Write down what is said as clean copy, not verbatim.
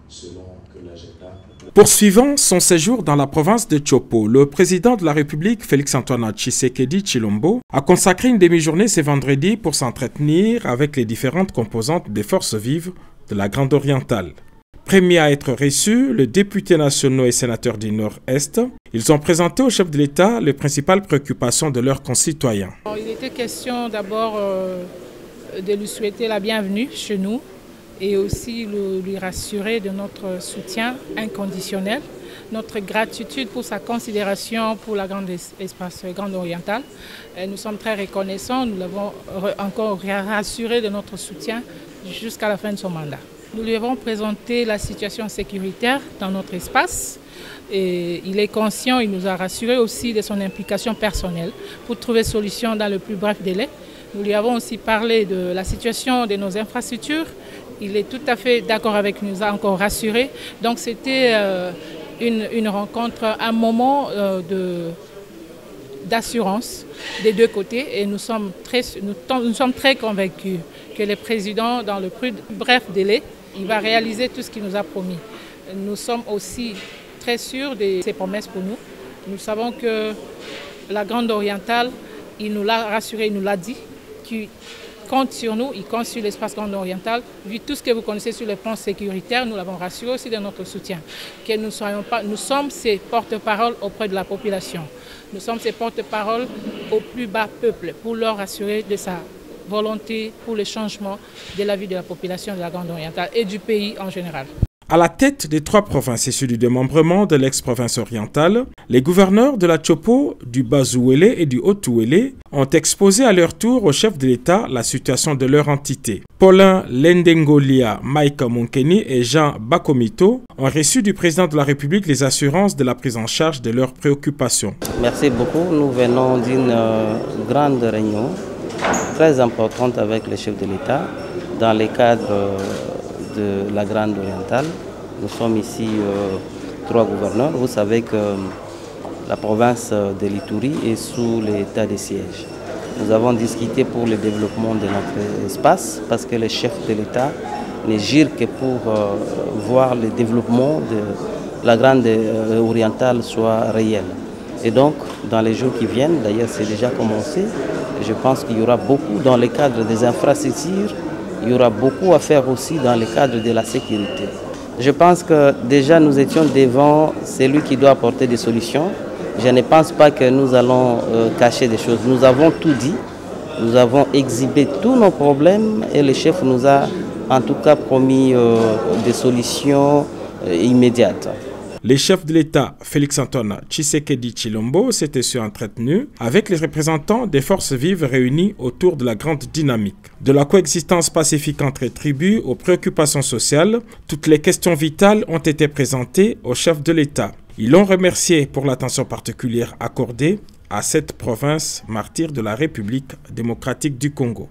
selon que l'agenda. Poursuivant son séjour dans la province de Chopo, le président de la République, Félix-Antoine Tshisekedi Tshilombo, a consacré une demi-journée ce vendredi pour s'entretenir avec les différentes composantes des forces vives de la Grande Orientale. Premier à être reçu, les députés nationaux et sénateurs du Nord-Est, ils ont présenté au chef de l'État les principales préoccupations de leurs concitoyens. Il était question d'abord de lui souhaiter la bienvenue chez nous et aussi lui rassurer de notre soutien inconditionnel, notre gratitude pour sa considération pour la grande espace Grande Orientale. Nous sommes très reconnaissants, nous l'avons encore rassuré de notre soutien jusqu'à la fin de son mandat. Nous lui avons présenté la situation sécuritaire dans notre espace et il est conscient, il nous a rassuré aussi de son implication personnelle pour trouver solution dans le plus bref délai. Nous lui avons aussi parlé de la situation de nos infrastructures. Il est tout à fait d'accord avec nous, il nous a encore rassuré. Donc c'était une rencontre, un moment d'assurance des deux côtés et nous sommes très convaincus que le président, dans le plus bref délai, il va réaliser tout ce qu'il nous a promis. Nous sommes aussi très sûrs de ses promesses pour nous. Nous savons que la Grande Orientale, il nous l'a rassuré, il nous l'a dit, qu'il compte sur nous, il compte sur l'espace Grande Orientale. Vu tout ce que vous connaissez sur le plan sécuritaire, nous l'avons rassuré aussi de notre soutien. Que nous sommes ses porte-parole auprès de la population. Nous sommes ses porte-parole au plus bas peuple pour leur rassurer de sa volonté pour le changement de la vie de la population de la Grande Orientale et du pays en général. À la tête des 3 provinces issues du démembrement de l'ex-province orientale, les gouverneurs de la Chopo, du Bas-Ouélé et du Haut-Ouélé ont exposé à leur tour au chef de l'État la situation de leur entité. Paulin Lendengolia, Mike Monkeni et Jean Bakomito ont reçu du président de la République les assurances de la prise en charge de leurs préoccupations. Merci beaucoup. Nous venons d'une grande réunion très importante avec le chef de l'État dans le cadre de la Grande Orientale. Nous sommes ici 3 gouverneurs. Vous savez que la province de l'Ituri est sous l'état de siège. Nous avons discuté pour le développement de notre espace parce que le chef de l'État ne gire que pour voir le développement de la Grande Orientale soit réel. Et donc, dans les jours qui viennent, d'ailleurs c'est déjà commencé, je pense qu'il y aura beaucoup dans le cadre des infrastructures, il y aura beaucoup à faire aussi dans le cadre de la sécurité. Je pense que déjà nous étions devant celui qui doit apporter des solutions. Je ne pense pas que nous allons cacher des choses. Nous avons tout dit, nous avons exhibé tous nos problèmes et le chef nous a en tout cas promis des solutions immédiates. Les chefs de l'État, Félix-Antoine Tshisekedi Tshilombo, s'étaient entretenus avec les représentants des forces vives réunies autour de la grande dynamique. De la coexistence pacifique entre tribus aux préoccupations sociales, toutes les questions vitales ont été présentées aux chefs de l'État. Ils l'ont remercié pour l'attention particulière accordée à cette province martyre de la République démocratique du Congo.